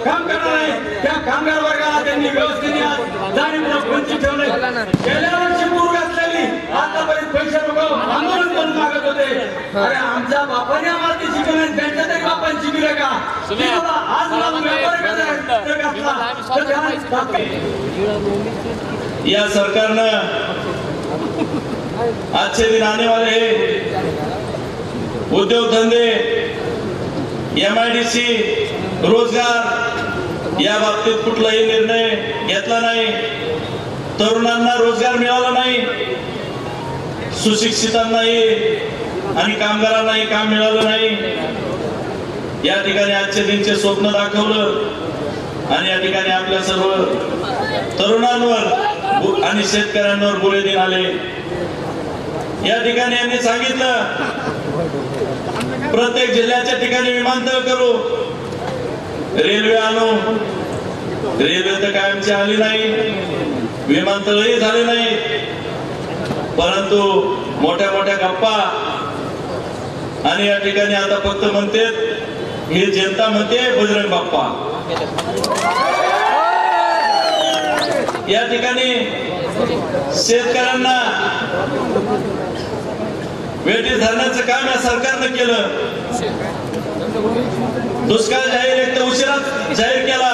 काम करणार आहे त्या कामगार वर्गाला त्यांनी व्यवस्थेने जाणीवपूर्वक वंचित ठेवले। गेल्या वर्षी पूर घातलेली आतापर्यंत पैसे लोक आंदोलन करून मागत होते। अरे आमच्या बापाने आम्हाला ते शिकवले, त्यांच्या तरी बापाने शिकले का? आज या सरकारनं आज से दिन आने वाले हैं उद्योग धंदे MIDC रोजगार या बाबतीत कुठलाही निर्णय घेतला नाही। तरुणांना रोजगार मिळाला नाही, सुशिक्षितांनाही आणि कामगारांनाही काम मिळालं नाही। या ठिकाणी आजचे दिनचे स्वप्न दाखवलं आणि या ठिकाणी आपल्या सर्व तरुणांवर आणि शेतकऱ्यांवर बुरे दिन आले। या ठिकाणी यांनी सांगितलं प्रत्येक जिल्ह्याच्या ठिकाणी विमानतळ करू, रेल्वे आणू। रेल्वे तर कायमची आली नाही, विमानतळही झाले नाही, परंतु मोठ्या मोठ्या गप्पा आणि या ठिकाणी आता फक्त म्हणते ही जनता म्हणते बजरंग बाप्पा। या ठिकाणी शेतकऱ्यांना वेठी धरण्याचं काम या सरकारनं केलं। दुष्काळ जाहीर एक तर उशिरा जाहीर केला,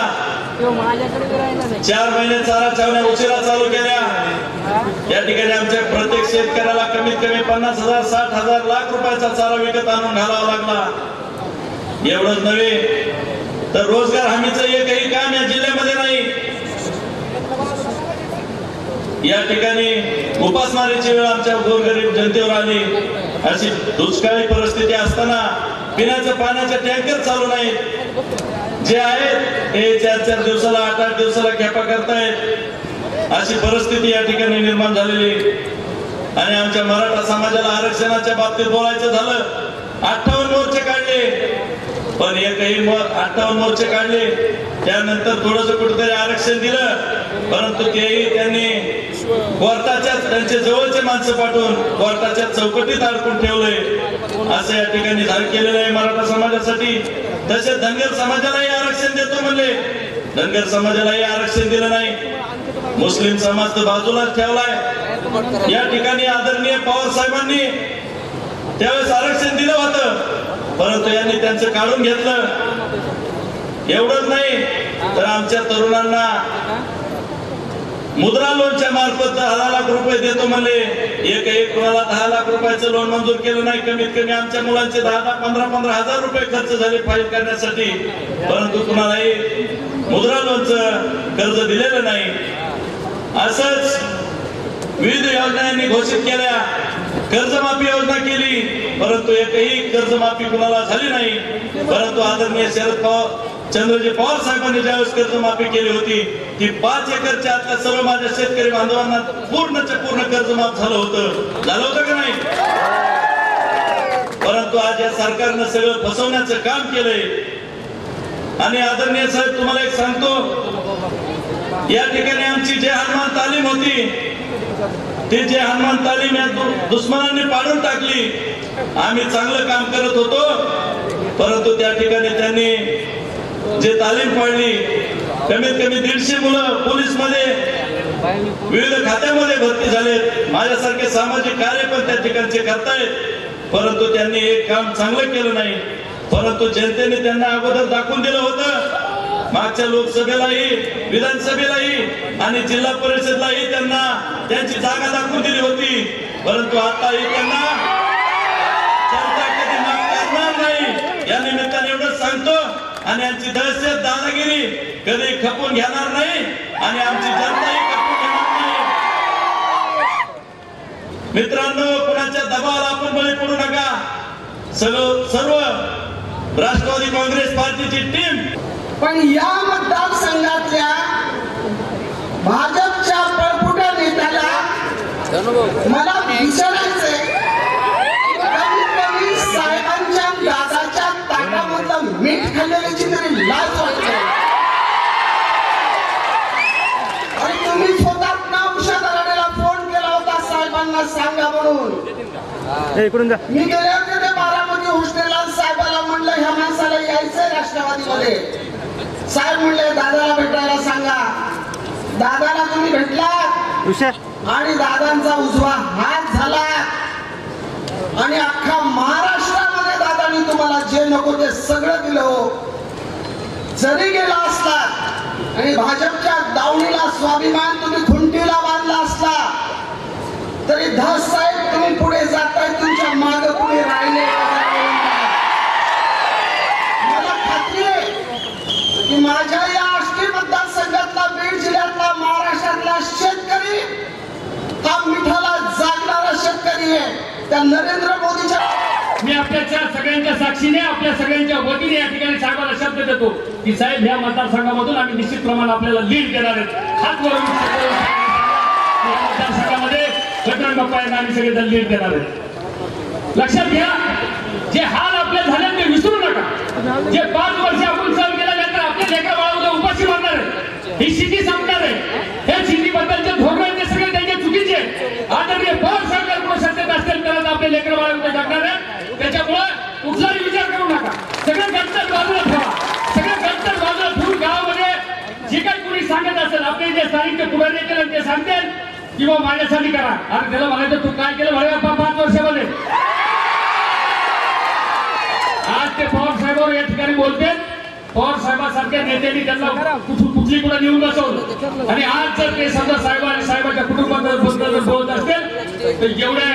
4 महिने चारा छावण्या उशिरा चालू केल्या। या ठिकाणी आमच्या प्रत्येक शेतकऱ्याला कमीत कमी 50,000 60,000 लाख रुपयाचा चारा विकत आणून घालावा लागला। एवढंच नव्हे तर रोजगार हमीचं एकही काम या जिल्ह्यामध्ये नाही। या ठिकाणी उपासमारीची वेळ आमच्या गोरगरीब जनतेवर आली। अशी दुष्काळी परिस्थिती असताना पिण्याच्या पाण्याचे टँकर चालू नाही, जे आहेत हे 4-4 दिवसाला 8-8 दिवसाला खेपा करतायत। अशी परिस्थिती या ठिकाणी निर्माण झालेली। आणि आमच्या मराठा समाजाला आरक्षणाच्या बाबतीत बोलायचं झालं 58 मोर्चे काढले, पण एकही 58 मोर्चे काढले त्यानंतर थोडंसं कुठेतरी आरक्षण दिलं, परंतु तेही त्यांनी कोर्टाच्या त्यांचे जवळचे माणसं पाठवून कोर्टाच्या चौकटीत अडकून ठेवलंय। असं या ठिकाणी जाहीर केलेलं आहे मराठा समाजासाठी। तसेच धनगर समाजालाही आरक्षण देतो म्हणले, धनगर समाजालाही आरक्षण दिलं नाही। मुस्लिम समाज तर बाजूलाच ठेवलाय। या ठिकाणी आदरणीय पवार साहेबांनी त्यावेळेस आरक्षण दिलं होतं, परंतु यांनी त्यांचं काढून घेतलं। एवढंच नाही तर आमच्या तरुणांना मुद्रा लोनच्या मार्फत 10 लाख रुपये देतो म्हणले, एकही कोणाला 10 लाख रुपयाचं लोन मंजूर केलं नाही। कमीत कमी आमच्या मुलांचे 10-15 हजार रुपये खर्च झाले फाईल करण्यासाठी, परंतु कुणालाही मुद्रा लोनचं कर्ज दिलेलं नाही। असंच विविध योजना यांनी घोषित केल्या, कर्जमाफी योजना केली, परंतु एकही कर्जमाफी कुणाला झाली नाही। परंतु आदरणीय शरद चंद्रजी पवार साहेबांनी ज्यावेळेस कर्जमाफी केली होती ती 5 एकरच्या आतल्या सर्व माझ्या शेतकरी बांधवांना पूर्णच्या पूर्ण कर्जमाफ झालं होतं का नाही? परंतु आज या सरकारनं सगळं फसवण्याचं काम केलंय। आणि आदरणीय साहेब तुम्हाला एक सांगतो, या ठिकाणी आमची जे हनुमान तालीम होती ती जे हनुमान तालीम या दुश्मनांनी पाडून टाकली। आम्ही चांगलं काम करत होतो, परंतु त्या ठिकाणी त्यांनी जे तालीम पाडली, कमीत कमी 150 मुलं पोलीस मध्ये विविध खात्यामध्ये भरती झाले। माझ्यासारखे सामाजिक कार्य पण त्या ठिकाणचे करतायत, परंतु त्यांनी एक काम चांगलं केलं नाही। परंतु जनतेने त्यांना अगोदर दाखवून दिलं होतं, मागच्या लोकसभेलाही विधानसभेलाही आणि जिल्हा परिषदलाही त्यांना त्यांची जागा दाखवून दिली होती, परंतु आताही त्यांना जनता कधी माफ करणार नाही। या निमित्ताने एवढंच सांगतो, आणि यांची दहशत दादागिरी कधी खपून घेणार नाही आणि आमची जनताही खपून घेणार नाही। मित्रांनो, कुणाच्या दबावाला आपण बळी पडू नका। सर्व राष्ट्रवादी काँग्रेस पार्टीची टीम पण या मतदारसंघातल्या भाजपच्या पळपुट्या नेत्याला मला विचारायचंय, कमीत कमी साहेबांच्या दादाच्या ताटामधलं मीठ खाल्ल्याची तरी लाज वाटते। आणि तुम्ही स्वतः ना उषा दराडेला फोन केला होता साहेबांना सांगा म्हणून। मी गेले होते ते बारामती हॉस्टेलला, साहेबाला म्हणलं ह्या माणसाला यायचंय राष्ट्रवादीमध्ये। साहेब दादाला तुम्ही भेटलात आणि दादांचा उजवा हात झाला आणि अख्खा महाराष्ट्रामध्ये दादांनी तुम्हाला जे नको ते सगळं दिलं हो. जरी गेला असला आणि भाजपच्या दावणीला स्वाभिमान तुम्ही खुंटीला बांधला असला तरी धस साहेब तुम्ही पुढे जाताय, तुमच्या मागे पुढे राहिले. मला खात्री आहे की माझ्या या आष्टी मतदारसंघातला, बीड जिल्ह्यातला, महाराष्ट्रातला शेतकरी हा मिठाला जागणारा शेतकरी आहे. त्या नरेंद्र मोदीच्या मी आपल्या सगळ्यांच्या साक्षीने, आपल्या सगळ्यांच्या वतीने या ठिकाणी साहेबांना शब्द देतो की साहेब ह्या मतदारसंघामधून आम्ही निश्चित प्रमाणात आपल्याला लीड देणार आहेत. हात वरून मतदारसंघामध्ये बजरंग बाप्पा यांना आम्ही सगळेजण लीड देणार आहेत. लक्षात घ्या, जे हाल आपले झाले ते विसरू नका. जे 5 वर्ष आपण सहन केल्यानंतर आपल्या लेकरं बाळा उद्या उपाशी मारणार आहे, ही शेती संपणार आहे. हे शेतीबद्दलचे धोरण ते सगळे त्यांचे चुकीचे आहे. आदरणीय पवार सरकार कोण सत्तेत असेल तरच आपले लेकरं बाळा उद्या जगणार आहे. त्याच्यामुळे कुठलाही विचार करू नका. सगळं गणतर बाजूला ठेवा. सगळं गणतर बाजूला ठेवून गावामध्ये जे काही कोणी सांगत असेल, आपले जे स्थानिक पुढारी केलं ते सांगतील किंवा माझ्यासाठी करा. अरे त्याला म्हणायचं तू काय केलं म्हणे 5 वर्षामध्ये. आज ते पवार साहेबांवर या ठिकाणी बोलते. पवार साहेबांसारख्या नेत्यांनी त्यांना कुठली कुठे नेऊन बसवलं आणि आज जर ते समजा साहेब आणि साहेबांच्या कुटुंबाबद्दल बोलत असतील तर एवढ्या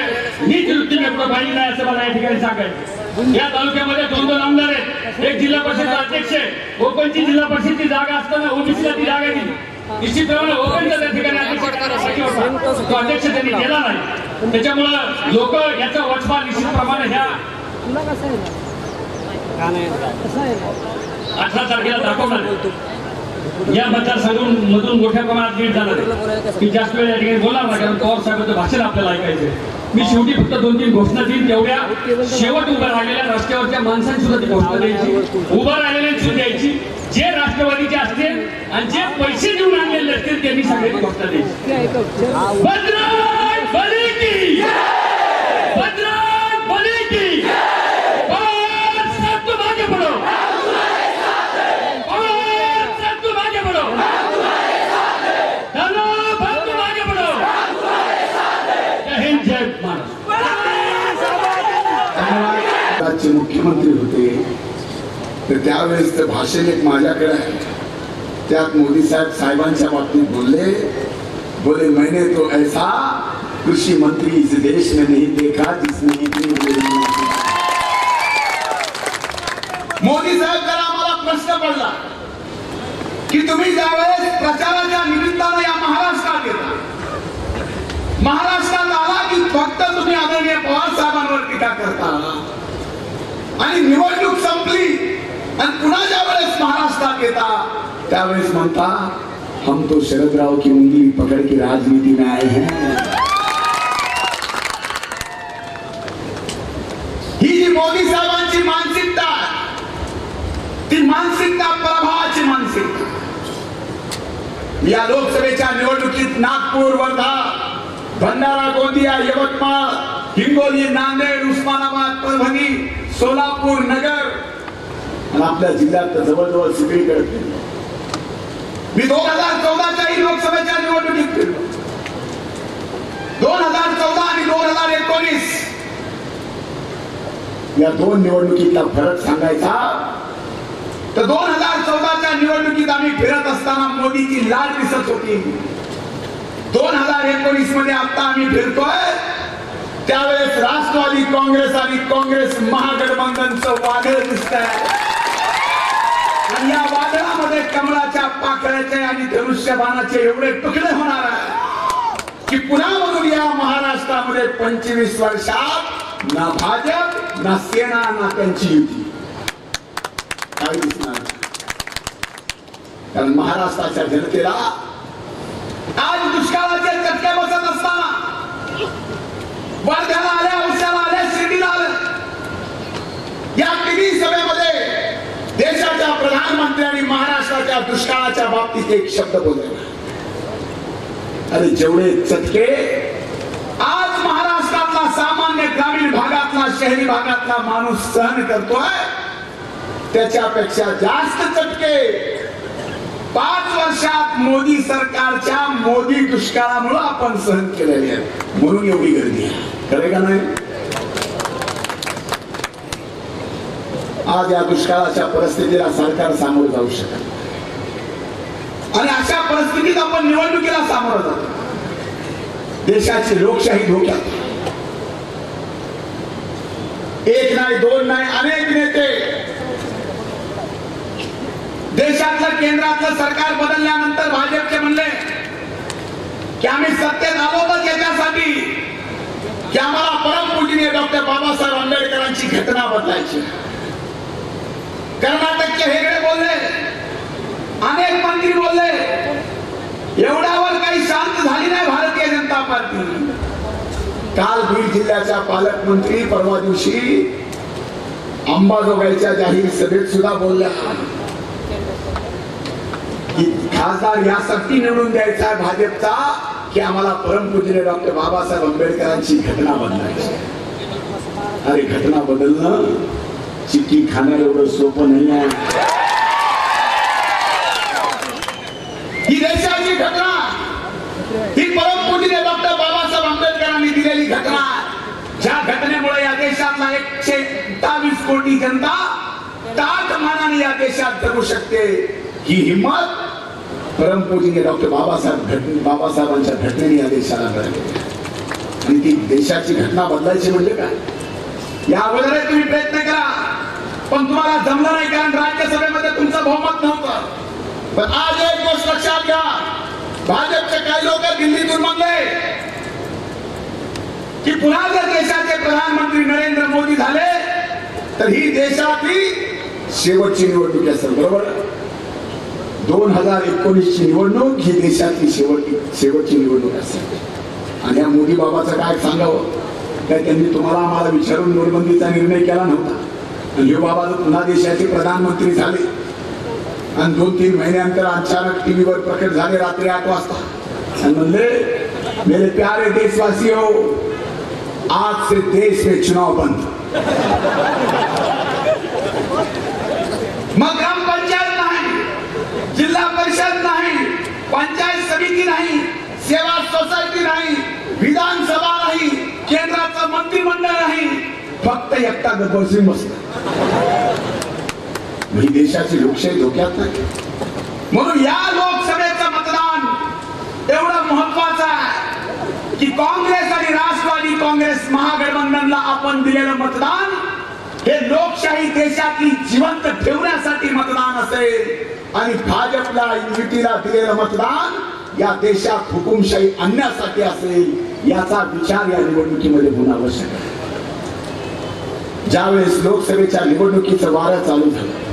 नीच वृत्तीने पुढे पाहिजे नाही असं मला या ठिकाणी सांगायचं. या तालुक्यामध्ये 2 आमदार आहेत. एक जिल्हा परिषद अध्यक्ष आहे. ओपनची जिल्हा परिषदची जागा असताना ओबीसीला ती जागा दिली. निश्चितप्रमाणे ओपनचा त्या ठिकाणी अध्यक्ष त्यांनी केला नाही. त्याच्यामुळं लोक याचा वचपा निश्चितप्रमाणे ह्या 18 तारखेला दाखवणार. या मतदारसंघामधून मोठ्या प्रमाणात लीड जाणार आहे. की जास्त वेळ या ठिकाणी बोलणार नाही, कारण पवार साहेबांचं भाषण आपल्याला ऐकायचंय. मी शेवटी फक्त 2-3 घोषणा देईन. तेवढ्या शेवट उभं राहिलेल्या रस्त्यावरच्या माणसांनी सुद्धा ती घोषणा द्यायची, उभं राहिलेल्या सुद्धा द्यायची. जे राष्ट्रवादीचे असतील आणि जे पैसे देऊन आणलेले असतील त्यांनी सगळ्यांनी घोषणा द्यायची. बजरंग बली की, बजरंग बली की. पवार साहेब तुम आगे बढ़ो, पवार साहेब तुम आगे बढ़ो, दादा भाई तुम आगे बढ़ो. जय हिंद, जय राज्याचे मुख्यमंत्री होते तर त्यावेळेस ते भाषण एक माझ्याकडे आहे. त्यात मोदी साहेबांच्या बाबतीत बोले मैंने तो ऐसा कृषि मंत्री इस देश में नहीं देखा जिसने इतनी मोदी साहेब जरा आम्हाला प्रश्न पडला की तुम्ही ज्यावेळेस प्रचाराच्या निमित्तानं या महाराष्ट्रात येता, महाराष्ट्रात आला की फक्त तुम्ही आदरणीय पवार साहेबांवर टीका करता आणि निवडणूक संपली आणि पुन्हा ज्या वेळेस महाराष्ट्रात येता त्यावेळेस म्हणता हम तो शरद राव की उंगली पकड़ के राजनीति में आए हैं. ही जी मोदी साहेबांची मानसिकता, ती मानसिकता प्रभावाची मानसिकता. या लोकसभेच्या निवडणुकीत नागपूर, वर्धा, भंडारा, गोंदिया, यवतमाळ, हिंगोली, नांदेड, उस्मानाबाद, परभणी, सोलापूर, नगर आणि आपल्या जिल्ह्यात जवळजवळ सगळीकडे फिरलो. मी 2014च्या लोकसभेच्या निवडणुकीत फिरलो. 2014 आणि 2019 या 2 निवडणुकीतला फरक सांगायचा तर 2014च्या निवडणुकीत आम्ही फिरत असताना मोदीची लाट दिसत होती. 2019 मध्ये आता आम्ही फिरतोय त्यावेळेस राष्ट्रवादी काँग्रेस आणि काँग्रेस महागठबंधनचं वादळ दिसतंय आणि या वादळामध्ये कमळाच्या पाकळ्याचे आणि धनुष्यबाणाचे एवढे तुकडे होणार आहे की पुन्हा म्हणून या महाराष्ट्रामध्ये 25 वर्षात ना भाजप, ना सेना, ना त्यांची युती काय दिसणार. कारण महाराष्ट्राच्या जनतेला आज दुष्काळाचे चटके बसत असताना वर्ध्याला आल्या, औषधाला आल्या, शिर्डीला आल्या, या तिन्ही सभेमध्ये देशाच्या प्रधानमंत्र्यांनी महाराष्ट्राच्या दुष्काळाच्या बाबतीत एक शब्द बोलले. अरे जेवढे चटके आज महाराष्ट्रातला सामान्य ग्रामीण भागातला, शहरी भागातला माणूस सहन करतोय त्याच्यापेक्षा जास्त चटके 5 वर्षात मोदी सरकारच्या मोदी दुष्काळामुळे आपण सहन केलेले आहे, म्हणून एवढी गर्दी आहे. खरे का नाही? आज या दुष्काळाच्या परिस्थितीला सरकार सामोरं जाऊ शकत नाही. आणि अशा परिस्थितीत आपण निवडणुकीला सामोरं जातो. देशाची लोकशाही धोक्यात. एक नाही, दोन नाही, अनेक नेते देशातलं केंद्रातलं सरकार बदलल्यानंतर भाजपचे म्हणले की आम्ही सत्तेत आलो तर याच्यासाठी की आम्हाला परमपूजनीय डॉक्टर बाबासाहेब आंबेडकरांची घटना बदलायची. कर्नाटकचे हेगडे बोलले, अनेक मंत्री बोलले, एवढ्यावर काही शांत झाली नाही भारतीय जनता पार्टी. काल बीड जिल्ह्याच्या पालकमंत्री परवा दिवशी अंबाजोगाईच्या जाहीर सभेत सुद्धा बोलल्या की खासदार यासाठी निवडून द्यायचा भाजपचा की आम्हाला परमपूजनीय डॉक्टर बाबासाहेब आंबेडकरांची घटना बदलायची. अरे घटना बदलणं चिक्की खाणं एवढं सोपं नाही आहे. ही देशाची घटना, ही परमपूजनीय डॉक्टर बाबासाहेब आंबेडकरांनी दिलेली घटना, ज्या घटनेमुळे या देशातला 127 कोटी जनता ताठ मानाने या देशात जगू शकते. ही हिंमत परमपूजनीय डॉक्टर बाबासाहेबांच्या घटनेने या देशाला मिळाली. आणि ती देशाची घटना बदलायची म्हणजे काय? या अगोदर तुम्ही प्रयत्न करा, पण तुम्हाला जमलं नाही, कारण राज्यसभेमध्ये तुमचं बहुमत नव्हतं. पण आज एक गोष्ट लक्षात घ्या, भाजपचे काही लोक दिल्लीतून म्हणले की पुन्हा जर देशाचे प्रधानमंत्री नरेंद्र मोदी झाले तर ही देशातली शेवटची निवडणूक असेल. बरोबर? 2019 ची निवडणूक ही देशातली शेवटची निवडणूक असेल. आणि या मोदी बाबाचं काय सांगावं? काय त्यांनी तुम्हाला आम्हाला विचारून नोटबंदीचा निर्णय केला नव्हता. आणि हे बाबा पुन्हा देशाचे प्रधानमंत्री झाले आणि 2-3 महिन्यानंतर अचानक टीव्हीवर प्रकट झाले रात्री 8 वाजता आणि म्हणले, मेरे प्यारे देशवासियों, आज से देश में चुनाव बंद. मग ग्रामपंचायत नाही, जिल्हा परिषद नाही, पंचायत समिती नाही, सेवा सोसायटी नाही, विधानसभा नाही, केंद्राचं मंत्रिमंडळ नाही, फक्त एकटा गब्बरसिंग बसला. ही देशाची लोकशाही धोक्यात नाही. म्हणून या लोकसभेचं मतदान एवढं महत्वाचं आहे की काँग्रेस आणि राष्ट्रवादी काँग्रेस महागठबंधनला आपण दिलेलं मतदान हे लोकशाही देशातली जिवंत ठेवण्यासाठी मतदान असेल आणि भाजपला युतीला दिलेलं मतदान या देशात हुकुमशाही आणण्यासाठी असेल. याचा विचार या निवडणुकीमध्ये होणं आवश्यक आहे. ज्यावेळेस लोकसभेच्या निवडणुकीचं वारं चालू झालं,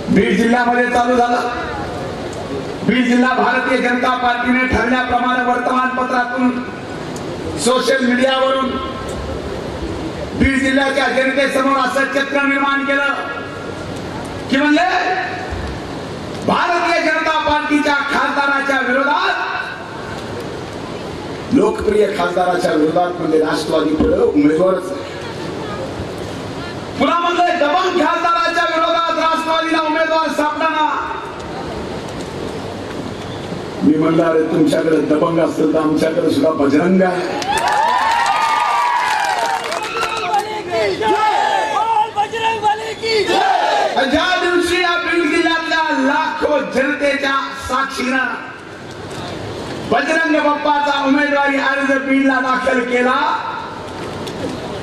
बीड जिल्ह्यामध्ये चालू झालं. बीड जिल्हा भारतीय जनता पार्टीने ठरल्याप्रमाणे वर्तमानपत्रातून, सोशल मीडियावरून बीड जिल्ह्याच्या जनतेसमोर असं चित्र निर्माण केलं की म्हणले भारतीय जनता पार्टीच्या खासदाराच्या विरोधात, लोकप्रिय खासदाराच्या विरोधात म्हणजे राष्ट्रवादी पुढे उमेदवारच नाही. पुन्हा म्हणले दबंग खासदाराच्या विरोधात राष्ट्रवादीला उमेदवार सापडला. मी म्हणलं, अरे तुमच्याकडे दबंग असेल तर आमच्याकडे सुद्धा बजरंग आहे. ज्या दिवशी या बीड जिल्ह्यातल्या लाखो जनतेच्या साक्षीनं बजरंग बाप्पाचा उमेदवारी अर्ज बीडला दाखल केला,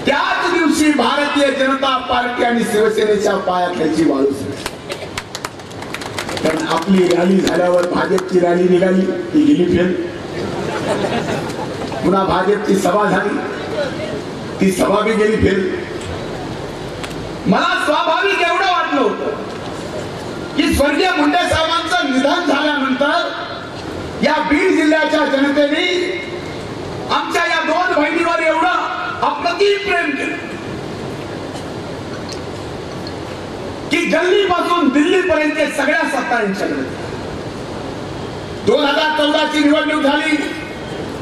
त्याच दिवशी भारतीय जनता पार्टी आणि शिवसेनेच्या पायाखालची वाळू सुटली. कारण आपली रॅली झाल्यावर भाजपची रॅली निघाली, ती गेली फेल. पुन्हा भाजपची सभा झाली, ती सभा बी गेली फेल. मला स्वाभाविक एवढं वाटलं होतं की स्वर्गीय मुंडे साहेबांचं निधन झाल्यानंतर या बीड जिल्ह्याच्या जनतेने आमच्या या 2 बहिणीवर एवढं अप्रतिम प्रेम केलं की दिल्लीपासून दिल्लीपर्यंत सगळ्या सत्ता यांच्याकडे. 2014 ची निवडणूक झाली,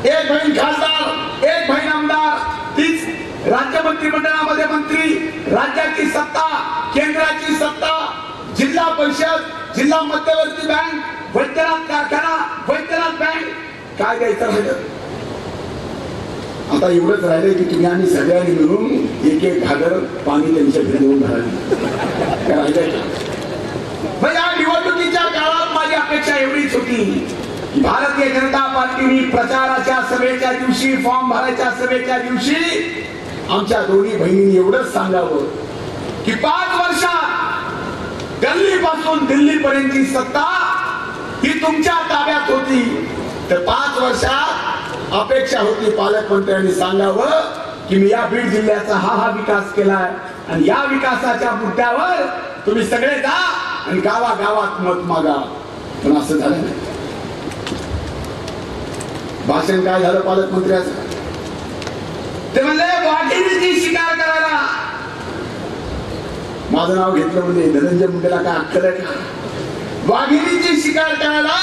एक बहीण खासदार, एक बहीण आमदार, तीच राज्य मंत्रिमंडळामध्ये मंत्री, राज्याची सत्ता, केंद्राची सत्ता, जिल्हा परिषद, जिल्हा मध्यवर्ती बँक, वैद्यनाथ कारखाना, वैद्यनाथ बँक, काय द्यायचं म्हणजे आता एवढंच राहिले की तुम्ही आम्ही सगळ्यांनी मिळून एक एक घागर पाणी त्यांच्या घरी देऊन राहिले. या निवडणुकीच्या काळात माझी अपेक्षा एवढीच होती की भारतीय जनता पार्टीने प्रचाराच्या सभेच्या दिवशी, फॉर्म भरायच्या सभेच्या दिवशी आमच्या दोन्ही बहिणींनी एवढंच सांगावं की 5 वर्षात दिल्लीपासून दिल्लीपर्यंतची सत्ता ही तुमच्या ताब्यात होती. तर 5 वर्षात अपेक्षा होती पालकमंत्र्यांनी सांगावं की मी या बीड जिल्ह्याचा हा विकास केलाय आणि या विकासाच्या मुद्द्यावर तुम्ही सगळे जा आणि गावागावात मत मागा. पण असं झालं नाही. भाषण काय झालं पालकमंत्र्याचं? ते म्हणले वाघिणीची शिकार करायला. माझं नाव घेतलं म्हणजे धनंजय मुंडेला काय अक्कल आहे का? वाघिणीची शिकार करायला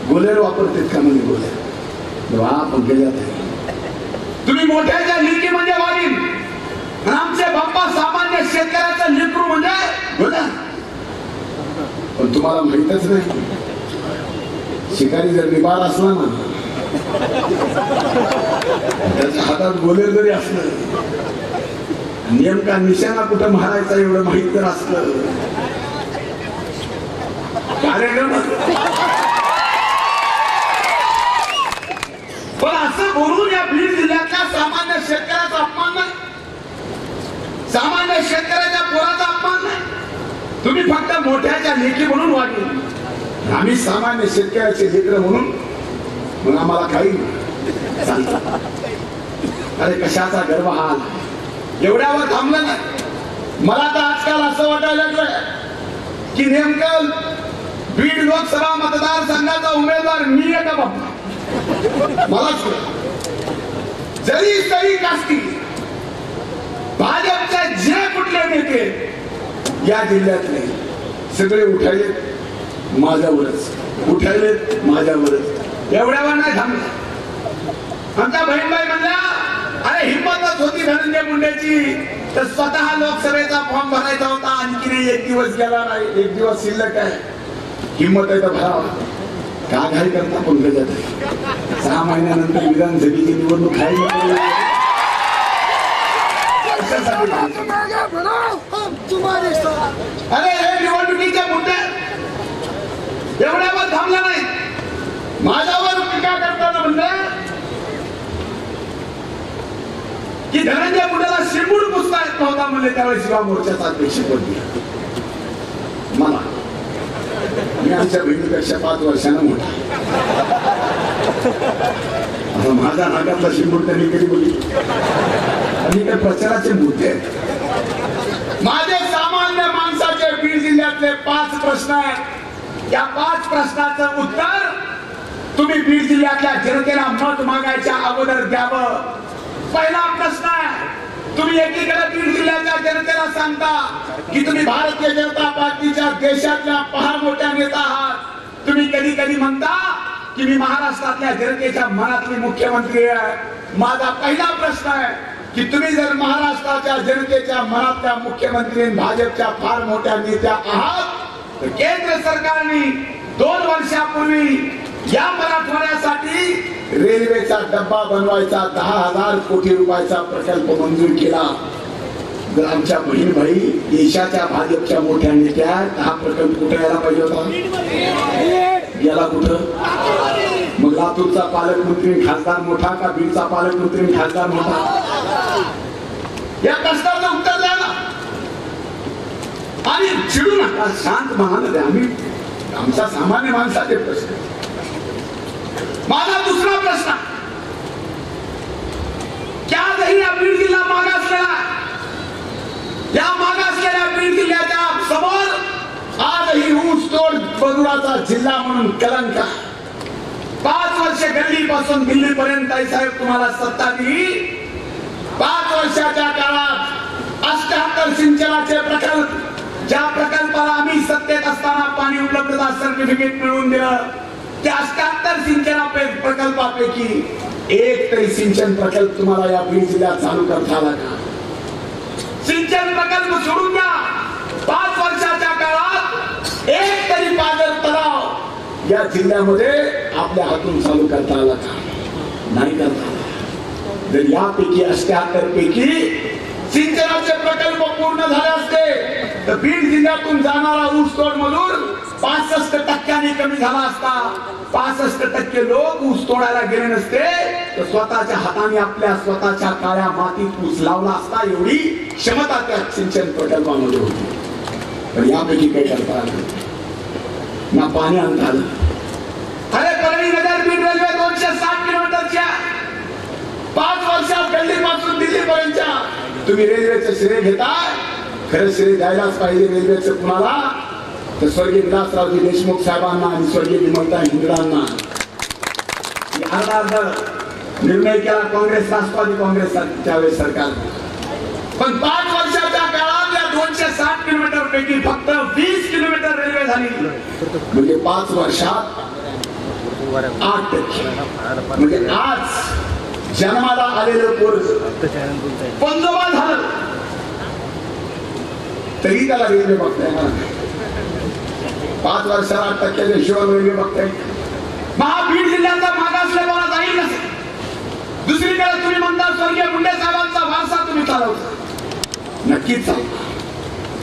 गोलेर वापरतात का म्हणजे गोलेर वा पंकजात तुम्ही मोठ्याच्या लिखी म्हणजे वाघीण आणि आमचे बाप्पा सामान्य शेतकऱ्याचं लेकरू म्हणजे गोलेर. पण तुम्हाला माहितच नाही, शिकारी जर निबार असला ना, त्याच्या हातात गोलेर जरी असलं, नेमका निशाणा कुठं मारायचा एवढं माहित तर असलं, कार्यक्रम. पण असं बोलून या बीड जिल्ह्यातल्या सामान्य शेतकऱ्याचा अपमान नाही, सामान्य शेतकऱ्याच्या पोराचा अपमान नाही. तुम्ही फक्त मोठ्याच्या लेखी म्हणून वागले, आम्ही सामान्य शेतकऱ्याचे लेकर म्हणून मग आम्हाला काही चालतं. अरे कशाचा गर्व हा आला, एवढ्यावर थांबलं नाही. मला तर आजकाल असं वाटायला लागलं की नेमकं बीड लोकसभा मतदारसंघाचा उमेदवार मी आहे का बाप्पा? मलाच जरी तरी असतील भाजपचे जे कुठले नेते या जिल्ह्यातले सगळे उठायलेत माझ्यावरच, उठायलेत माझ्यावरच. एवढ्यावर नाही थांबला. आमच्या बहीणबाई म्हणल्या अरे हिंमतच होती धनंजय मुंडेची तर स्वतः लोकसभेचा फॉर्म भरायचा होता, आणखी 1 दिवस गेला नाही, 1 दिवस शिल्लक आहे, हिंमत आहे तर भरावा. का घाई करता पंकजात? 6 महिन्यानंतर विधानसभेची निवडणूक आहे. अरे हे निवडणुकीचे मुद्दे एवढ्यावर थांबला नाही. माझ्यावर टीका करताना म्हणलं की धनंजय मुंडेला शिरमूड पुसता येत नव्हता म्हणले, त्यावेळेस युवा मोर्चाचा अध्यक्षपद दिला मला. मी आमच्या बहिणीपेक्षा 5 वर्षांना मोठा. माझ्या नागातला शिरमूड त्यांनी कधी बोलली आणि त्या प्रचाराचे मुद्दे माझे सामान्य माणसाचे बीड जिल्ह्यातले 5 प्रश्न आहेत. या 5 प्रश्नाचं उत्तर तुम्ही बीड जिल्ह्यातल्या जनतेला मत मागायच्या अगोदर द्यावं. पहिला प्रश्न आहे, तुम्ही एकीकडे बीड जिल्ह्याच्या जनतेला सांगता की तुम्ही भारतीय जनता पार्टीच्या देशातल्या फार मोठ्या नेता आहात. तुम्ही कधी कधी म्हणता की मी महाराष्ट्रातल्या जनतेच्या मनातली मुख्यमंत्री आहे. माझा पहिला प्रश्न आहे की तुम्ही जर महाराष्ट्राच्या जनतेच्या मनातल्या मुख्यमंत्री भाजपच्या फार मोठ्या नेत्या आहात तर केंद्र सरकारने 2 वर्षापूर्वी या मराठवाड्यासाठी रेल्वेचा डब्बा बनवायचा 10,000 कोटी रुपयाचा प्रकल्प मंजूर केला. जर आमच्या बहीण भाई देशाच्या भाजपच्या मोठ्या नेत्या हा प्रकल्प कुठे यायला पाहिजे होता, गेला कुठं? मग लातूरचा पालकमंत्री खासदार मोठा का बीडचा पालकमंत्री खासदार मोठा? या प्रश्नाचं उत्तर द्या ना. आणि चिडू नका, शांत महान द्या. आम्ही आमचा सामान्य माणसाचे प्रश्न. माझा दुसरा प्रश्न, क्या नाही या बीड जिल्हा मागासलेला, या मागासलेल्या बीड जिल्ह्याच्या समोर आजही ऊसतोड मजुराचा जिल्हा म्हणून कलंक. 5 वर्ष गल्लीपासून दिल्लीपर्यंत साहेब तुम्हाला सत्ता दिली. 5 वर्षाच्या काळात 78 सिंचनाचे प्रकल्प, ज्या प्रकल्पाला आम्ही सत्तेत असताना पाणी उपलब्धता सर्टिफिकेट मिळवून दिलं, त्या 78 सिंचन प्रकल्पापैकी एक तरी सिंचन प्रकल्प तुम्हाला या बीड जिल्ह्यात चालू करता आला का? या जिल्ह्यामध्ये आपल्या हातून चालू करता आला का? नाही करता आला. जर यापैकी 78 पैकी सिंचनाचे प्रकल्प पूर्ण झाले असते तर बीड जिल्ह्यातून जाणारा ऊसतोड मजूर 65% कमी झाला असता. 65% लोक ऊस तोडायला गेले नसते तर स्वतःच्या हाताने आपल्या स्वतःच्या काळ्या मातीत ऊस लावला असता. एवढी क्षमता त्या सिंचन प्रकल्पामध्ये होती. पण यापैकी काही करता आलं ना. पाणी आणता आलं. अरे परळी नगर बीड रेल्वे 260 किलोमीटरच्या 5 वर्षात गल्लीपासून दिल्लीपर्यंतच्या तुम्ही रेल्वेचं श्रेय घेताय. खरं श्रेय द्यायलाच पाहिजे रेल्वेचं कुणाला तर स्वर्गीय विलासरावजी देशमुख साहेबांना आणि स्वर्गीय विमलता हिंगडांना. अर्धा निर्णय केला काँग्रेस राष्ट्रवादी काँग्रेस त्यावेळेस सरकार. पण 5 वर्षाच्या काळात या 260 किलोमीटर पैकी फक्त 20 किलोमीटर रेल्वे झाली. म्हणजे 5 वर्षात 8%. म्हणजे आज जन्माला आलेलं पोरग पंजोबा झालं तरी त्याला रेल्वे बघता येणार नाही. 5 वर्षाला 8% हिशोबाने रेल्वे बघता येईल. बीड जिल्ह्याचा मागासलेपणा जाईल नसेल. दुसरीकडे तुम्ही म्हणता स्वर्गीय मुंडे साहेबांचा वारसा तुम्ही चालवता. नक्कीच चालता.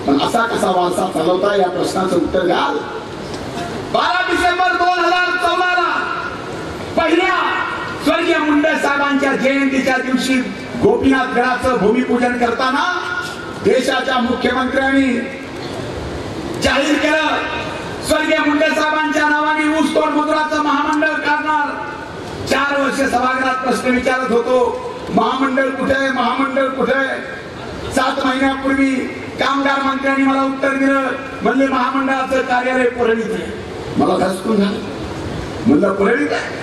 पण असा कसा वारसा चालवता या प्रश्नाचं उत्तर द्याल. 12 डिसेंबर 2014 पहिल्या स्वर्गीय मुंडे साहेबांच्या जयंतीच्या दिवशी गोपीनाथ गडाचं भूमिपूजन करताना देशाच्या मुख्यमंत्र्यांनी जाहीर केलं स्वर्गीय मुंडे साहेबांच्या नावाने ऊसतोड मजुराचं महामंडळ काढणार. 4 वर्ष सभागृहात प्रश्न विचारत होतो महामंडळ कुठे आहे, महामंडळ कुठे आहे. 7 महिन्यापूर्वी कामगार मंत्र्यांनी मला उत्तर दिलं. म्हणले महामंडळाचं कार्यालय परळीत आहे. मला धसकून झालं. म्हणलं परळीत आहे.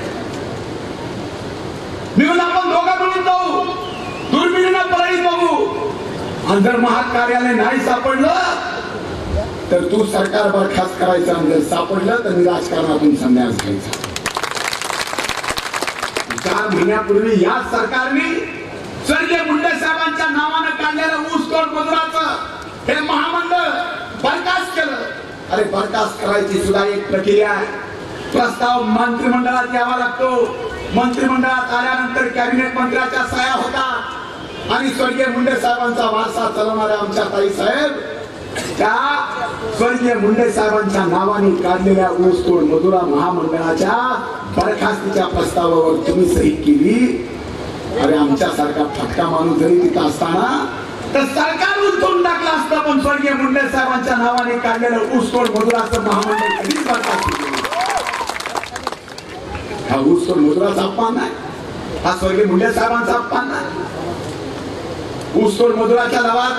मी म्हणलं आपण दोघं मिळून जाऊ दुर्बिणीनं परळीत बघू. आणि जर कार्यालय नाही सापडलं तर तू सरकार बरखास्त करायचं. आणि जर सापडलं तर मी राजकारणातून संन्यास घ्यायचा. 4 महिन्यापूर्वी या सरकारने स्वर्गीय मुंडे साहेबांच्या नावानं काढलेलं ऊसतोड मजुराचं हे महामंडळ बरखास्त केलं. अरे बरखास्त करायची सुद्धा एक प्रक्रिया आहे. प्रस्ताव मंत्रिमंडळात यावा लागतो. मंत्रिमंडळात आल्यानंतर कॅबिनेट मंत्र्याच्या सह्या होतात. आणि स्वर्गीय मुंडे साहेबांचा वारसा चालवणाऱ्या आमच्या ताई साहेब त्या स्वर्गीय मुंडे साहेबांच्या नावाने काढलेल्या ऊसतोड मजुरा महामंडळाच्या बरखास्तीच्या प्रस्तावावर तुम्ही सही केली. अरे आमच्यासारखा फटका माणूस जरी तिथं असताना तर सरकार उलटून टाकलं असतं. पण स्वर्गीय मुंडे साहेबांच्या नावाने काढलेलं ऊसतोड मजुराचं महामंडळ कधीच बरखास्त केलं. हा ऊसतोड मजुराचा अपमान नाही. हा स्वर्गीय मुंडे साहेबांचा अपमान नाही. ऊसतोड मजुराच्या लवाद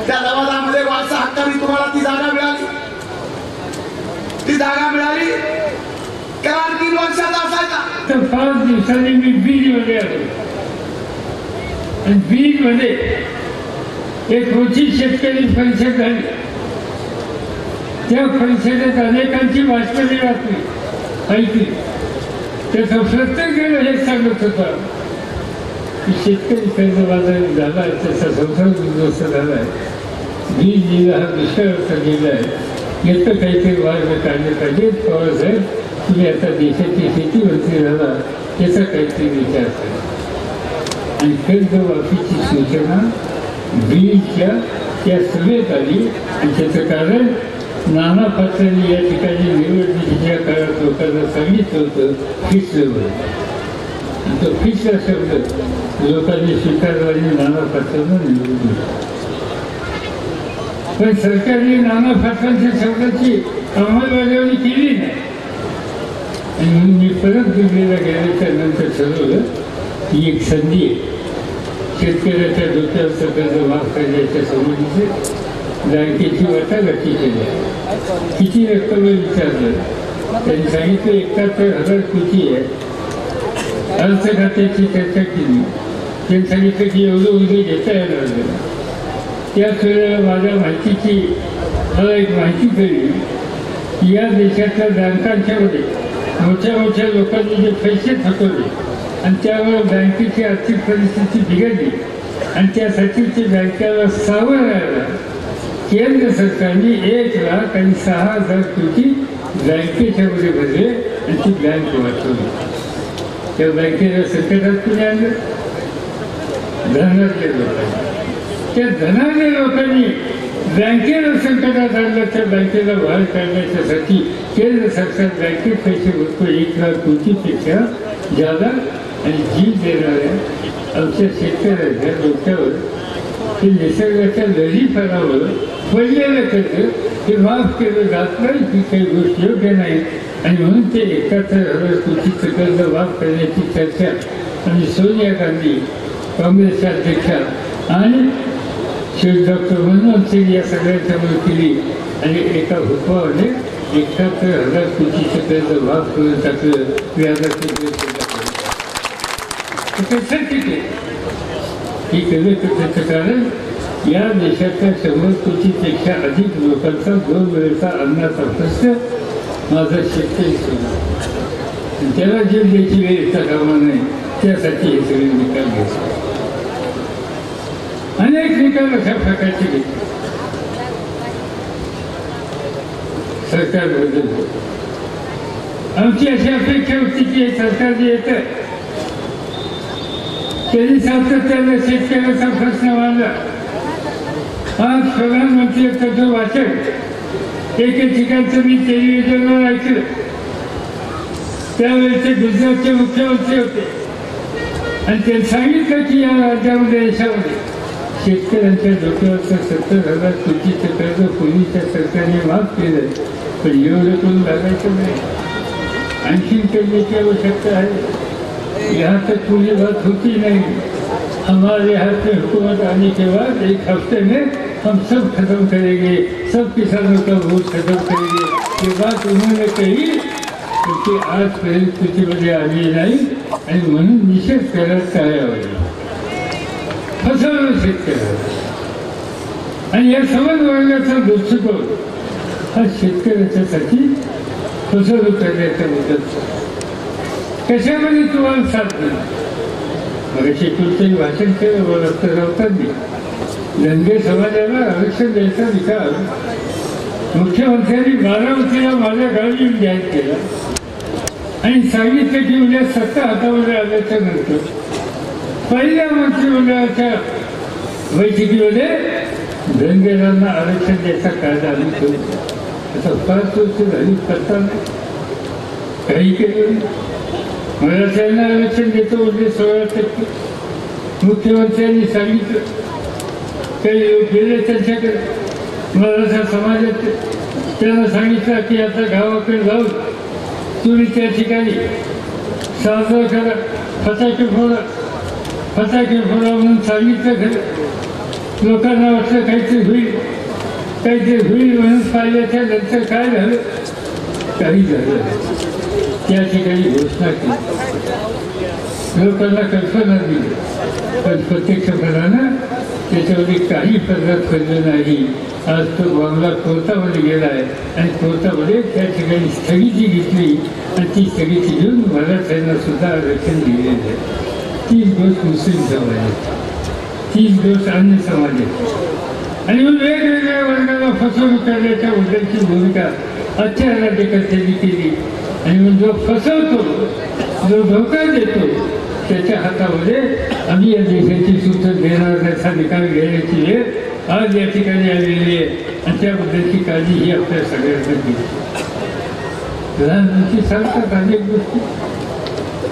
त्या लवादामध्ये वारसा हक्काने तुम्हाला ती जागा मिळाली. ती जागा मिळाली करार 3 वर्षाचा असायचा. तर 5 दिवसांनी मी बीड मध्ये आलो. आणि बीड मध्ये एक मोठी शेतकरी परिषद झाली. त्या परिषदेत अनेकांची भाषणे वाचली ऐकली. त्याचा प्रत्येक वेळ हे सांगत होता की शेतकरी कर्जबाजारी झालाय, त्याचा संसार उद्ध्वस्त झालाय, बीड जिल्हा हा दुष्काळाचा जिल्हा आहे. याचं काहीतरी मार्ग काढले पाहिजे. पवार साहेब तुम्ही आता देशाचे शेती मंत्री झाला याचा काहीतरी विचार करा. आणि कर्जमाफीची सूचना बीडच्या त्या सभेत आली. आणि त्याचं कारण नाना पाटलांनी या ठिकाणी निवडणुकीच्या काळात लोकांना सांगितलं होतं फिसलं. तो फिसला शब्द लोकांनी स्वीकारला आणि नाना पाटलांना निवडून दिलं. पण सरकारने नाना पाटलांच्या शब्दाची अंमलबजावणी केली नाही. आणि म्हणून मी परत दिल्लीला गेल्याच्या नंतर ठरवलं ही एक संधी आहे. शेतकऱ्याच्या डोक्यावरचं कर्ज माफ करण्याच्या संबंधीचे बँकेची वाटाघाटी केली. किती रक्कम विचारलं. त्यांनी सांगितलं 71,000 कोटी आहे. अर्थ खात्याची चर्चा केली. त्यांनी सांगितलं की एवढं उद्या घेता येणार नाही. त्याच वेळेला माझ्या माहितीची मला एक माहिती कळली. या देशातल्या बँकांच्यामध्ये मोठ्या मोठ्या लोकांनी जे पैसे थकवले आणि त्यामुळे बँकेची आर्थिक परिस्थिती बिघडली आणि त्यासाठी ते बँकेला सावध राहायला केंद्र सरकारने 1,06,000 कोटी बँकेच्या मध्ये भरले आणि ती बँक वाचवली. त्या बँकेला संकटात कुणी आणलं? धनाढ्य लोकांनी. त्या धनाढ्य लोकांनी बँकेला संकटात आणलं. त्या बँकेला बाहेर काढण्यासाठी केंद्र सरकार बँकेत पैसे भरतो 1 लाख कोटीपेक्षा ज्यादा. आणि जीव देणाऱ्या आमच्या शेतकऱ्यांच्या डोक्यावर हे निसर्गाच्या लहरीपणावर पडलेलं कर्ज हे माफ केलं जात नाही. ही काही गोष्ट योग्य नाही. आणि म्हणून ते 71,000 कोटीचं कर्ज माफ करण्याची चर्चा आणि सोनिया गांधी काँग्रेसच्या अध्यक्षा आणि डॉक्टर मनमोहन सिंग या सगळ्यांच्यावर केली. आणि एका हुकमाने 71,000 कोटीचं कर्ज माफ करून टाकलं. व्याजाचं कशासाठी ते ही केलं त्याचं कारण या देशाच्या 100 कोटीपेक्षा अधिक लोकांचा 2 वेळेचा अन्नाचा प्रश्न माझा शेतकरी सोडला. त्याला जीव द्यायची वेळ येता कामा नाही. त्यासाठी हे सगळे निकाल घेतले. अनेक निकाल अशा प्रकारचे घेतले. सरकार बदललं. आमची अशी अपेक्षा होती की हे सरकार जे येतं त्यांनी सातत्याने शेतकऱ्याचा प्रश्न मांडला. आज प्रधानमंत्र्यांचं वाचन एके ठिकाणचं मी टेलिव्हिजनवर ऐकलं. त्यावेळेचे गुजरातचे मुख्यमंत्री होते आणि त्यांनी सांगितलं की या राज्यामध्ये देशामध्ये शेतकऱ्यांच्या डोक्यावरचं 70,000 कोटीचं कर्ज पूर्वीच्या सरकारने माफ केलं. पण एवढं करून लागायचं नाही. आणखीन करण्याची आवश्यकता आहे. यहाँ तक पूरी बात होती नहीं. हमारे हाथ में हुकूमत आने के बाद 1 हफ्ते में हम सब खत्म करेंगे, सब किसानों का वोट खत्म करेंगे. ये बात उन्होंने कही क्योंकि आजपर्यंत कृतीमध्ये आली नाही आणि म्हणून निषेध करत काय फसवलं शेतकऱ्याला. आणि या समज वर्गाचा दृष्टिकोन हा शेतकऱ्याच्यासाठी फसवणूक करण्याचा मुद्दा कशामध्ये तुम्हाला साधलं. मग कुठचंही भाषण केलं बोलत राहतांनी धनगर समाजाला आरक्षण द्यायचा विचार मुख्यमंत्र्यांनी बारामतीला माझ्या गावी जाहीर केला आणि सांगितलं की उद्या सत्ता हातामध्ये आल्याच्या नंतर पहिल्या मंत्रिमंडळाच्या बैठकीमध्ये धनगरांना आरक्षण द्यायचा कायदा आम्ही करू. आता 5 वर्ष झाली करता नाही, काही केलं. मराठ्यांना आरक्षण देतो म्हणजे 16%. मुख्यमंत्र्यांनी सांगितलं. काही लोक गेले त्यांच्याकडे मराठा समाजाचे. त्यांना सांगितलं की आता गावाकडे जाऊन तुम्ही त्या ठिकाणी साजरा करा, फटाके फोडा. फटाके फोडा म्हणून सांगितलं खरं. लोकांना वाटलं काहीतरी होईल म्हणून पाहिल्याच्या नंतर काय झालं? काही झालं. त्या ठिकाणी घोषणा केली, लोकांना कल्पना दिली, पण प्रत्यक्षपणानं त्याच्यामध्ये काही प्रगत घडलं नाही. आज तो मामला कोर्टामध्ये गेला आहे आणि कोर्टामध्ये त्या ठिकाणी स्थगिती घेतली आणि ती स्थगिती घेऊन मराठ्यांना सुद्धा आरक्षण दिलेलं आहे. तीच गोष्ट मुस्लिम समाजात, तीच गोष्ट अन्य समाजात. आणि मग वेगवेगळ्या वर्गाला फसवणूक करण्याच्या बद्दलची भूमिका आजच्या राज्यकर्त्यांनी केली. आणि मग जो फसवतो, जो धोका देतो, त्याच्या हातामध्ये आम्ही या देशाची सूत्र देणार त्याचा निकाल घेण्याची वेळ आज या ठिकाणी आलेली आहे. आणि त्याबद्दलची काळजी ही आपल्या सगळ्यांना घेतली. प्रधानमंत्री सांगतात अनेक गोष्टी.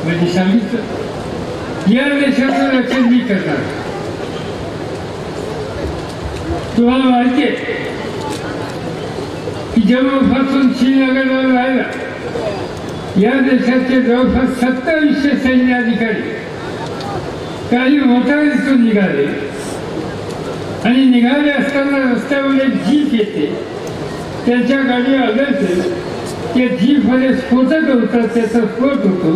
म्हणजे सांगितलं या देशाचं रक्षण मी करणार. तुम्हाला माहिती आहे की जम्मूपासून श्रीनगरवर राहिला या देशाचे जवळपास 2700 सैन्य अधिकारी काही मोटारीतून निघाले आणि निघाले असताना रस्त्यामध्ये जीप येते, त्यांच्या गाडी आदळते. त्या जीपमध्ये स्फोटक होतात, त्याचा स्फोट होतो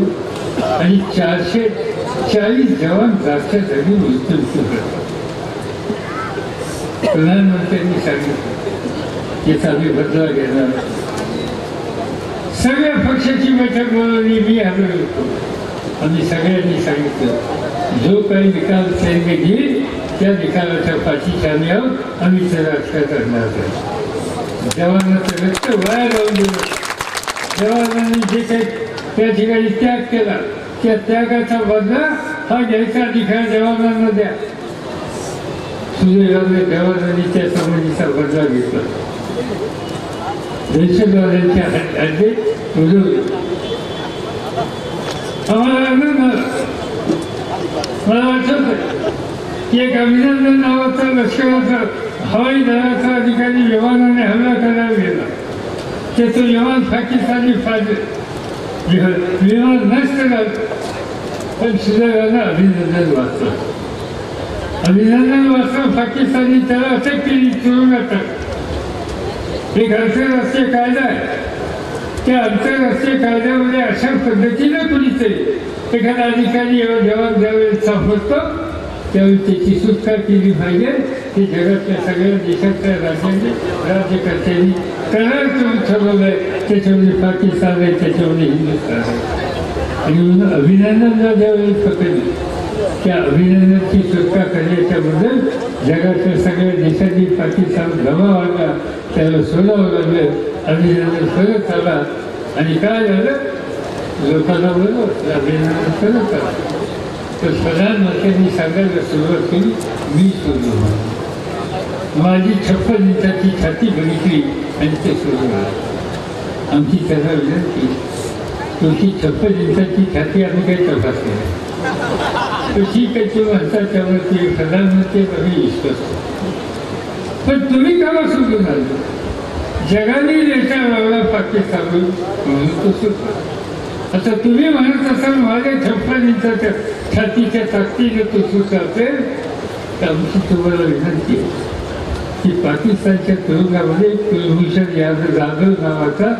आणि 440 जवान जागच्या जागी मृत्यू करतात. प्रधानमंत्र्यांनी सांगितलं याचा आम्ही बदला घेणार. सगळ्या पक्षाची बैठक बोलवली, मी हजर होतो. आम्ही सगळ्यांनी सांगितलं जो काही निकाल सैन्य घेईल त्या निकालाच्या पाठीशी आम्ही आहोत. आम्ही त्याला रक्षा करणार. जवानाचं रक्त वाया लावून दिलं जवाहरलालांनी जे काही त्या ठिकाणी त्याग केला त्या त्यागाचा बदला हा घ्यायचा अधिकार जवाहरलालांना द्या. सुदैवाने जवाहरलालांनी त्या संबंधीचा बदला घेतला. दहशतवाद्यांच्या हद्दीत रुजवले. आम्हाला आनंद झाला. मला आठवतं की एक अभिनंदन नावाचा लष्कराचा हवाई दलाचा अधिकारी विमानाने हल्ला करायला गेला. त्याचं विमान पाकिस्तानी विमान नष्ट झालं. पण सुदैवानं अभिनंदन वाचलं. अभिनंदन वाचलं. पाकिस्तानी त्याला अटक केली, तुरुंगात टाकलं. एक आंतरराष्ट्रीय कायदा आहे. त्या आंतरराष्ट्रीय कायद्यामध्ये अशा पद्धतीने कुणीतरी एखादा अधिकारी जवाब ज्यावेळी सापडतो त्यावेळी त्याची सुटका केली पाहिजे. ते जगातल्या सगळ्या देशातल्या राज्यांनी राज्यकर्त्यांनी करार करून ठरवलं आहे. त्याच्यामध्ये पाकिस्तान आहे, त्याच्यामध्ये हिंदुस्थान आहे. आणि म्हणून अभिनंदनला ज्यावेळी पकडली त्या अभिनंदनची सुटका करण्याच्याबद्दल जगातल्या सगळ्या देशांनी पाकिस्तान दबाव आणला. त्याला सोडावं लागलं. अभिनंदन करत आला. आणि काय झालं, लोकांना बरोबर अभिनंदन करत आला. तर प्रधानमंत्र्यांनी सांगायला सुरुवात केली, मी सोडलो. माझी 56 इंचाची छाती बघितली आणि ते सोडून आलं. आमची त्याला विनंती, तुमची 56 इंचाची छाती आम्ही काही तपासली नाही. तर ठीक आहे, तुम्ही म्हणता त्यावरती प्रधानमंत्री आम्ही विश्वास. पण तुम्ही का सोडून आलो? जगाने रेषा लावला पाकिस्तानून म्हणून तो सुटला. आता तुम्ही म्हणत असाल माझ्या 56 इंचाच्या छातीच्या ताकदीने तो सुटला असेल तर आमची तुम्हाला विनंती आहे की पाकिस्तानच्या तुरुंगामध्ये कुलभूषण जाधव नावाचा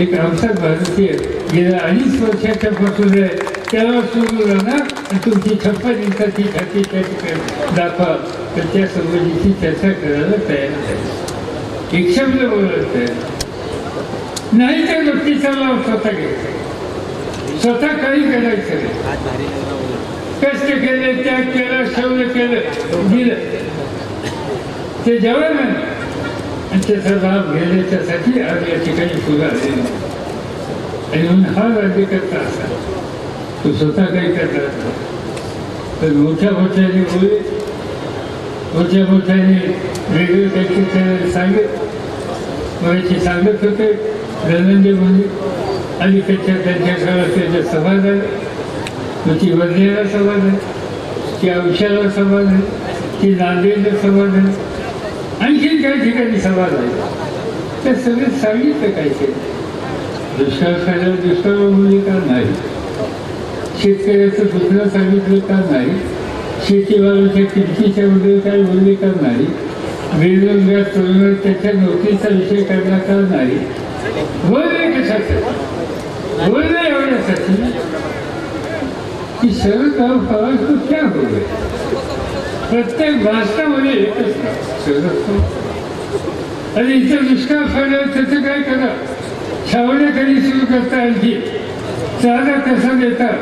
एक आमचा भारतीय गेल्या 2.5 वर्षाच्या पासून आहे. त्याला सोडून राहणार आणि तुमची 56 इंचाची छाती त्या ठिकाणी दाखवा. तर त्या संबंधीची चर्चा करायला तयार आहे. एक शब्द बोलत आहे नाही. त्या गोष्टीचा लाभ स्वतः घ्यायचा. स्वतः काही करायचं नाही. कष्ट केले, त्याग केला, शौर्य केलं, दिलं ते जवान आणि त्याचा लाभ घेण्याच्यासाठी आज या ठिकाणी पुढे आलेला. आणि म्हणून हा राज्यकर्ता असा तो स्वतः काही करता तर मोठ्या मोठ्याने बोले, मोठ्या मोठ्याने वेगळे काहीतरी सांगत सांगत होते. धनंजय मुंडे अलीकडच्या त्यांच्या काळात त्याच्या सभा झाल्या. ती वर्धेला सभा झाली, ती औषधाला सभा झाली, ती नांदेडला सभा झाली, आणखीन काही ठिकाणी सभा झाली. त्या सगळं सांगितलं काय ते दुष्काळ खायला दुष्काळ बोलले का नाही, शेतकऱ्याचं दुसरं सांगितलं का नाही, शेतीमालाच्या किमतीच्या मध्ये काय बोलले का नाही, बेरोजगार तरुण त्याच्या नोकरीचा विषय काढला का नाही. बोलले कशासाठी? बोलले एवढ्यासाठी की शरद पवार तो क्या हो गए. प्रत्येक भाषणामध्ये एकच शरद. आणि इथं दुष्काळ पडल्यावर त्याचं काय करा, छावण्या कधी सुरू करता आणखी चारा कसा देतात,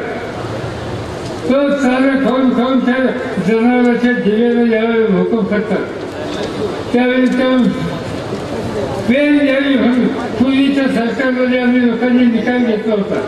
तो चारा खाऊन खाऊन त्या जनावरांच्या जिल्ह्याला ज्यावेळी भूकंप करतात त्यावेळी त्या पेन द्यावी म्हणून पूर्वीच्या सरकारमध्ये आम्ही लोकांनी निकाल घेतला होता.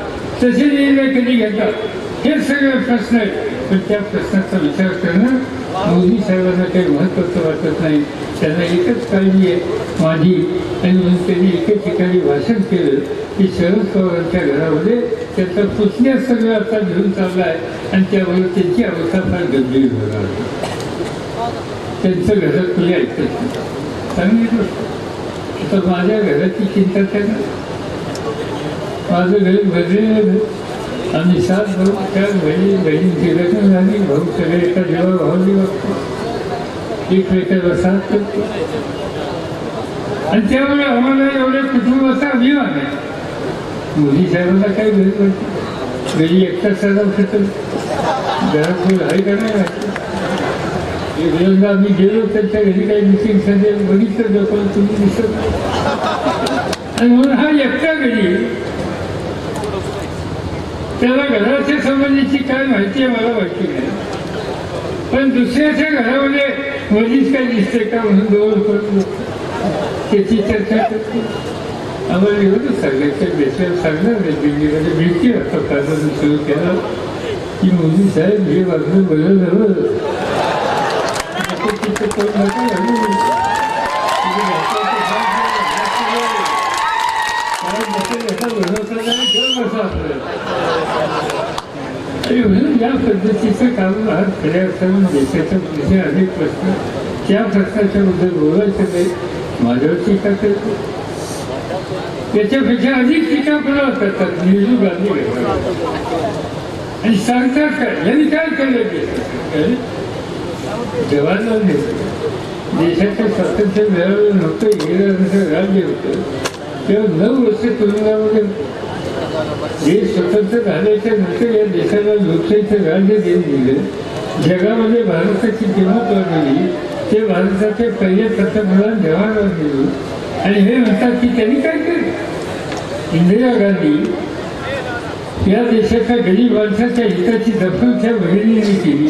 तसे निर्णय कधी घेतात हे सगळे प्रश्न आहेत. पण त्या प्रश्नाचा विचार करणं मोदी साहेबांना काही महत्त्वाचं वाटत नाही. त्यांना एकच काळजी आहे माझी. आणि म्हणून त्यांनी एके ठिकाणी भाषण केलं की शरद पवारांच्या घरामध्ये त्याचा पुतण्या सगळं आता घेऊन चालला आहे आणि त्यामुळे त्यांची अवस्था फार गंभीर होणार. त्यांचं घरात कोणी ऐकत नाही. चांगली गोष्ट. तर माझ्या घराची चिंता त्यांना. माझं घर भरलेलं. आम्ही 7 भाऊ, 4 बहिणींची लग्न झाली. भाऊ सगळे एका जेव्हा भावली वागतो, एकमेकाला साथ करतो. आणि त्यामुळे आम्हाला एवढ्या कुटुंबाचा अभिमान आहे. मोदी साहेबांना काही गरज वाटते घरी एकटा सराव करतो. घरात कोण आहे का नाही वाटतं. एकदा आम्ही गेलो त्यांच्या घरी काही मिटिंग साठी बघितलं लोकांना तुम्ही दिसत. आणि म्हणून हा एकटा घरी त्याला घराच्या संबंधीची काय माहिती आहे मला माहिती नाही. पण दुसऱ्याच्या घरामध्ये मोदीच काय दिसते का म्हणून जवळ करून त्याची चर्चा करतो. आम्हाला एवढं सांगायचं देशाला सांगणार नाही दिल्लीमध्ये भेटली आता काढून सुरू केला की मोदी साहेब हे वागणं बरं झालं आणि म्हणून या पद्धतीचं काम आज खऱ्या अर्थानं देशाच्या पुढे अनेक प्रश्न त्या प्रश्नाच्या बद्दल बोलायचं नाही माझ्यावर टीका करतो त्याच्यापेक्षा अधिक टीका कोणाला करतात नेहरू गांधी आणि सांगतात काय यांनी काय केलं जवाहरलाल नेहरू देशाचं स्वातंत्र्य मिळालं नव्हतं गेल्यानंतर राज्य होतं तेव्हा 9 वर्ष तुरुंगामध्ये देश स्वतंत्र झाल्याच्या नंतर या देशाला लोकशाहीचं राज्य देऊन दिलं जगामध्ये भारताची किंमत वाढवली ते भारताचे पहिले पंतप्रधान जवाहरलाल नेहरू आणि हे म्हणतात की त्यांनी काय केलं इंदिरा गांधी या देशाच्या गरीब माणसाच्या हिताची दखल त्या बहिणीने केली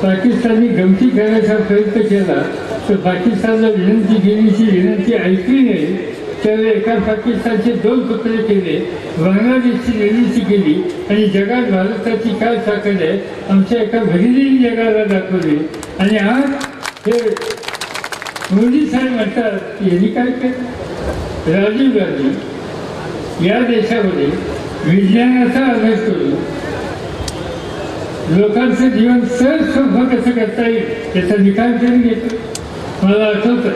पाकिस्तानने गमती करण्याचा प्रयत्न केला तर पाकिस्तानला विनंती केलीची विनंती ऐकली नाही त्यावेळी एका पाकिस्तानचे 2 तुकडे केले बांगलादेशची निर्मिती केली आणि जगात भारताची काय ताकद आहे आमच्या एका भगिनीने जगाला दाखवली आणि आज हे मोदी साहेब म्हणतात यांनी काय केलं राजीव गांधी या देशामध्ये विज्ञानाचा अभ्यास करून लोकांचं जीवन सहज सोपं कसं करता येईल त्याचा निकाल करून घेतो मला आठवतं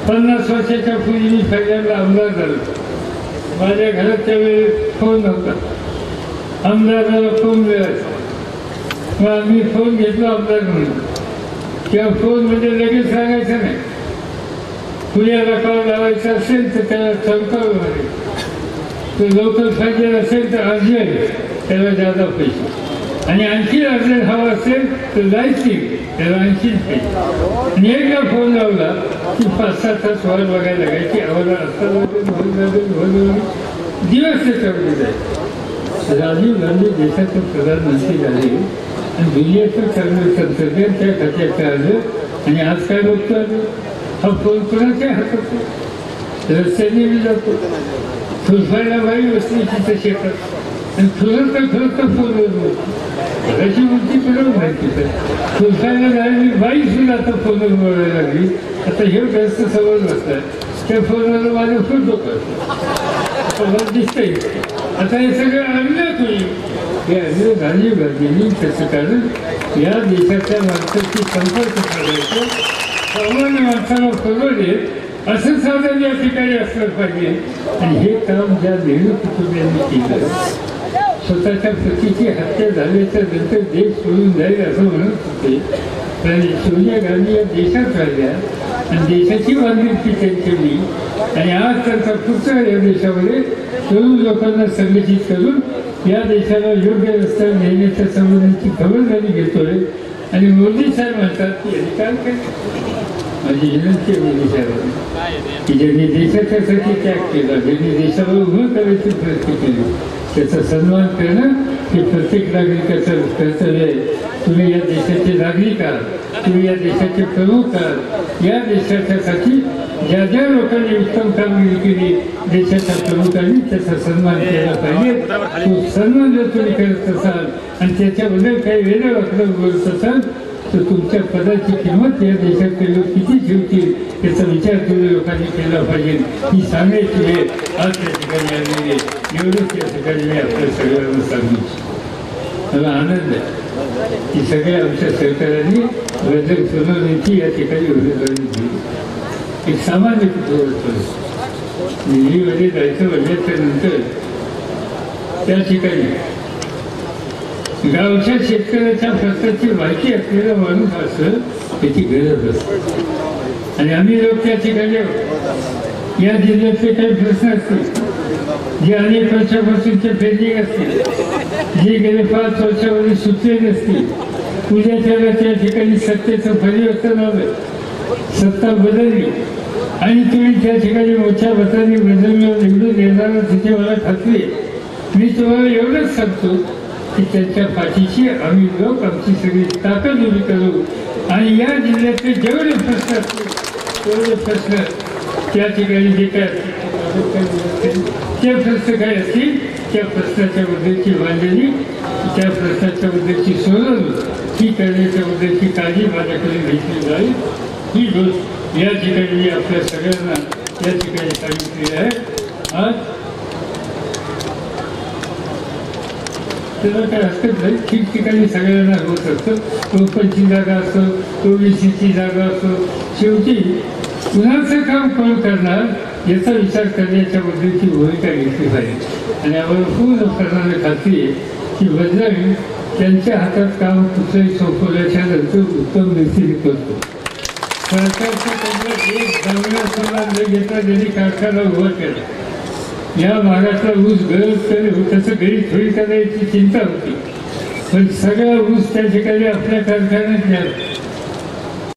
50 वर्षाच्या पूर्वी मी पहिल्यांदा आमदार झालो माझ्या घरात त्यावेळी फोन नव्हता आमदाराला फोन मिळायचा मग आम्ही फोन घेतला आमदार म्हणून किंवा फोनमध्ये लगेच सांगायचं नाही पुण्याला कॉल लावायचा असेल तर त्याला चौकावर मारे तो लवकर पाहिजे असेल तर अर्जंट त्याला जादा पैसे आणि आणखी अर्जंट हवा असेल तर लाईटिंग त्याला आणखी पैसे आणि एकदा फोन लावला की 5-7 तास वाट बघायला लागायची आम्हाला असताना दिवस त्याच्यामध्ये जायचे राजीव गांधी देशाचे प्रधानमंत्री झाले आणि दुनियेचं चांगलं तंत्रज्ञान त्या खात्यात आलं आणि आज काय बघतो हा फोन कोणाच्या हातात रस्त्याने मी जातो फुलफायला बाई वस्तीची तर शेतात आणि फुलत फोनवर बोलतो घराची मूर्ती फिरवून माहिती तर फुलफायला जायला बाई सुद्धा आता फोनवर बोलायला लागली आता हे जास्त सवय बसलाय त्या फोनवर माझा फोटो करतो मला दिसतंय आता हे सगळं आणलं होईल हे आणलं राजीव गांधींनी त्याचं कारण या देशाच्या माणसाची संपर्क साधायचं सामान्य माणसाला परवडेल असं साधन या ठिकाणी असलं पाहिजे आणि हे काम ज्या नेहरू कुटुंबियांनी केलं स्वतःच्या पतीची हत्या झाल्याच्या नंतर देश सोडून जाईल असं म्हणत होते पण सोनिया गांधी या देशात राहिल्या आणि देशाची बांधिलकी त्यांची आणि आज त्यांचा पुत्र या देशामध्ये तरुण लोकांना संघटित करून या देशाला योग्य रस्त्यावर नेण्याच्या संबंधीची खबरदारी घेतोय आणि मोदी साहेब म्हणतात की यांनी काय केलं माझी विनंती आहे मोदी साहेबांना की ज्यांनी देशाच्यासाठी त्याग केला ज्यांनी देशावर उभं करायची प्रयत्न केली त्याचा सन्मान करणं हे प्रत्येक नागरिकाचं कर्तव्य आहे तुम्ही या देशाचे नागरिक आहात तुम्ही या देशाचे प्रमुख आहात या देशाच्यासाठी ज्या ज्या लोकांनी उत्तम कामगिरी केली देशाच्या प्रमुखांनी त्याचा सन्मान केला पाहिजे तो सन्मान जर तुम्ही करत असाल आणि त्याच्याबद्दल काही वेगळं वाकडं बोलत असाल तर तुमच्या पदाची किंमत या देशातले लोक किती ठेवतील याचा विचार तुम्ही लोकांनी केला पाहिजे ही सांगायची वेळ आज त्या ठिकाणी आलेली आहे एवढंच या ठिकाणी मी आपल्या सगळ्यांना सांगू मला आनंद आहे की सगळ्या आमच्या सरकारांनी बदल सुनावण्याची या ठिकाणी उमेदवारी दिली एक सामान्य कुटुंब दिल्लीमध्ये जायचं म्हणल्याच्या नंतर त्या ठिकाणी गावच्या शेतकऱ्याच्या प्रश्नाची माहिती असलेला माणूस असं त्याची गरज असते आणि आम्ही लोक त्या ठिकाणी या जिल्ह्यातले काही प्रश्न असतील जे अनेक वर्षापासूनचे पेंडिंग असतील जे गेले 5 वर्षामध्ये सुटले नसतील उद्याच्याला त्या ठिकाणी सत्तेचं परिवर्तन आलं सत्ता बदलली आणि तुम्ही त्या ठिकाणी मोठ्या मताने बदलण्यावर निवडून येणार तिथे मला खात्री आहे मी तुम्हाला एवढंच सांगतो की त्यांच्या पाठीशी आम्ही लोक आमची सगळी ताकद उभी करू आणि या जिल्ह्यातले जेवढे प्रश्न असतील तेवढे प्रश्न त्या ठिकाणी जे काय ते प्रश्न काय असतील त्या प्रश्नाच्या बद्दलची बांधणी, त्या प्रश्नाच्या बद्दलची सोडवणूक ही करण्याच्या बद्दलची काळजी माझ्याकडे घेतली जाईल. ही गोष्ट या ठिकाणी मी आपल्या सगळ्यांना या ठिकाणी सांगितलेली आहे. आज त्याला काय हरकत नाही, ठिकठिकाणी सगळ्यांना होत असतं. ओपनची जागा असो, ओबीसीची जागा असो, शेवटी कुणाचं काम कोण करणार याचा विचार करण्याच्या बद्दलची भूमिका घेतली पाहिजे. आणि आम्हाला पूर्ण करणारी खात्री आहे की बदलावी त्यांच्या हातात काम कुठलंही सोपवल्याच्या नंतर उत्तम रीतीने करतो. सरकारच्या केंद्रात एक दंगल सोडा न घेता ज्यांनी कारखाना उभा केला, या भागातला ऊस गरज त्याचं घरी थोडी करायची चिंता होती, पण सगळा ऊस त्या ठिकाणी आपल्या कारखान्यात